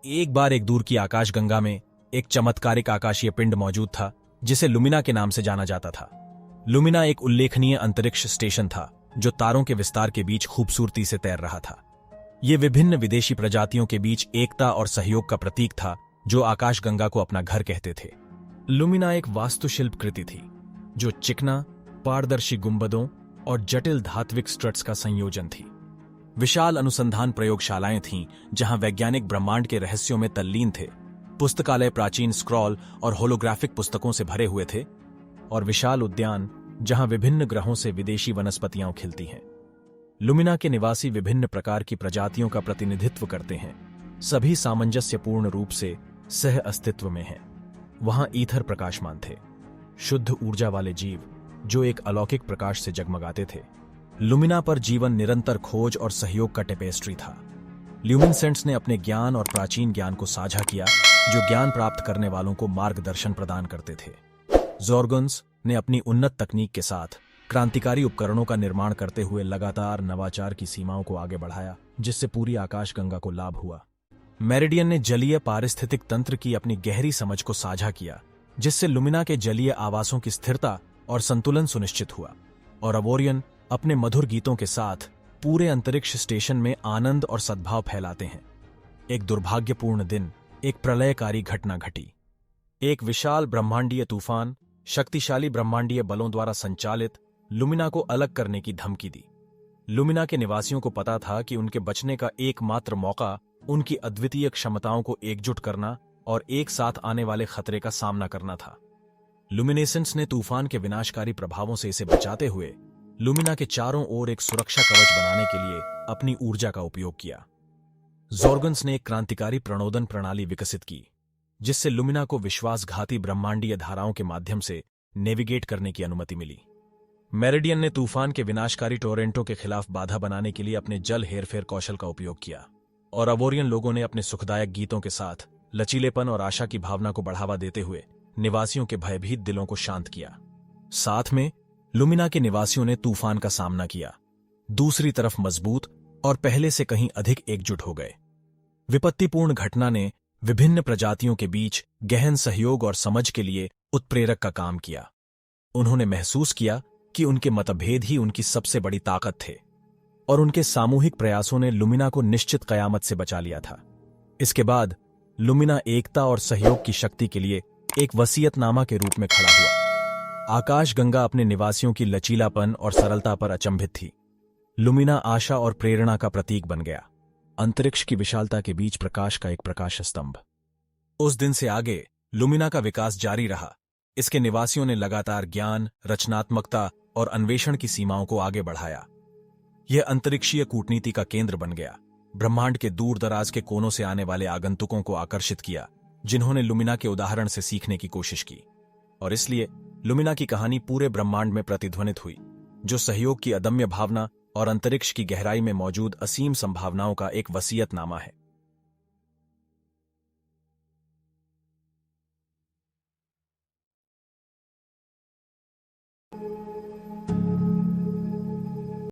एक बार एक दूर की आकाशगंगा में एक चमत्कारिक आकाशीय पिंड मौजूद था जिसे लुमिना के नाम से जाना जाता था। लुमिना एक उल्लेखनीय अंतरिक्ष स्टेशन था जो तारों के विस्तार के बीच खूबसूरती से तैर रहा था। ये विभिन्न विदेशी प्रजातियों के बीच एकता और सहयोग का प्रतीक था जो आकाशगंगा को अपना घर कहते थे। लुमिना एक वास्तुशिल्प कृति थी जो चिकना, पारदर्शी गुंबदों और जटिल धात्विक स्ट्रट्स का संयोजन थी। विशाल अनुसंधान प्रयोगशालाएं थीं जहां वैज्ञानिक ब्रह्मांड के रहस्यों में तल्लीन थे। पुस्तकालय प्राचीन स्क्रॉल और होलोग्राफिक पुस्तकों से भरे हुए थे और विशाल उद्यान जहां विभिन्न ग्रहों से विदेशी वनस्पतियां खिलती हैं। लुमिना के निवासी विभिन्न प्रकार की प्रजातियों का प्रतिनिधित्व करते हैं। सभी सामंजस्यपूर्ण रूप से सह अस्तित्व में हैं। वहां ईथर प्रकाशमान थे, शुद्ध ऊर्जा वाले जीव जो एक अलौकिक प्रकाश से जगमगाते थे। लुमिना पर जीवन निरंतर खोज और सहयोग का टेपेस्ट्री था। ल्यूमिनसेंट्स ने अपने ज्ञान और प्राचीन ज्ञान को साझा किया जो ज्ञान प्राप्त करने वालों को मार्गदर्शन प्रदान करते थे। ज़ोर्गन्स ने अपनी उन्नत तकनीक के साथ क्रांतिकारी उपकरणों का निर्माण करते हुए लगातार नवाचार की सीमाओं को आगे बढ़ाया, जिससे पूरी आकाशगंगा को लाभ हुआ। मेरिडियन ने जलीय पारिस्थितिक तंत्र की अपनी गहरी समझ को साझा किया, जिससे लुमिना के जलीय आवासों की स्थिरता और संतुलन सुनिश्चित हुआ। और अवोरियन अपने मधुर गीतों के साथ पूरे अंतरिक्ष स्टेशन में आनंद और सद्भाव फैलाते हैं। एक दुर्भाग्यपूर्ण दिन, एक प्रलयकारी घटना घटी। एक विशाल ब्रह्मांडीय तूफान शक्तिशाली ब्रह्मांडीय बलों द्वारा संचालित लुमिना को अलग करने की धमकी दी। लुमिना के निवासियों को पता था कि उनके बचने का एकमात्र मौका उनकी अद्वितीय क्षमताओं को एकजुट करना और एक साथ आने वाले खतरे का सामना करना था। लुमिनेसेंट्स ने तूफान के विनाशकारी प्रभावों से इसे बचाते हुए लुमिना के चारों ओर एक सुरक्षा कवच बनाने के लिए अपनी ऊर्जा का उपयोग किया। ज़ोर्गन्स ने एक क्रांतिकारी प्रणोदन प्रणाली विकसित की, जिससे लुमिना को विश्वासघाती ब्रह्मांडीय धाराओं के माध्यम से नेविगेट करने की अनुमति मिली। मेरिडियन ने तूफान के विनाशकारी टोरेंटों के खिलाफ बाधा बनाने के लिए अपने जल हेरफेर कौशल का उपयोग किया, और अवोरियन लोगों ने अपने सुखदायक गीतों के साथ लचीलेपन और आशा की भावना को बढ़ावा देते हुए निवासियों के भयभीत दिलों को शांत किया। साथ में लुमिना के निवासियों ने तूफान का सामना किया, दूसरी तरफ मजबूत और पहले से कहीं अधिक एकजुट हो गए। विपत्तिपूर्ण घटना ने विभिन्न प्रजातियों के बीच गहन सहयोग और समझ के लिए उत्प्रेरक का काम किया। उन्होंने महसूस किया कि उनके मतभेद ही उनकी सबसे बड़ी ताकत थे, और उनके सामूहिक प्रयासों ने लुमिना को निश्चित कयामत से बचा लिया था। इसके बाद लुमिना एकता और सहयोग की शक्ति के लिए एक वसीयतनामा के रूप में खड़ा हुआ। आकाशगंगा अपने निवासियों की लचीलापन और सरलता पर अचंभित थी। लुमिना आशा और प्रेरणा का प्रतीक बन गया, अंतरिक्ष की विशालता के बीच प्रकाश का एक प्रकाश स्तंभ। उस दिन से आगे लुमिना का विकास जारी रहा। इसके निवासियों ने लगातार ज्ञान, रचनात्मकता और अन्वेषण की सीमाओं को आगे बढ़ाया। यह अंतरिक्षीय कूटनीति का केंद्र बन गया, ब्रह्मांड के दूर दराज के कोनों से आने वाले आगंतुकों को आकर्षित किया, जिन्होंने लुमिना के उदाहरण से सीखने की कोशिश की। और इसलिए लुमिना की कहानी पूरे ब्रह्मांड में प्रतिध्वनित हुई, जो सहयोग की अदम्य भावना और अंतरिक्ष की गहराई में मौजूद असीम संभावनाओं का एक वसीयतनामा है।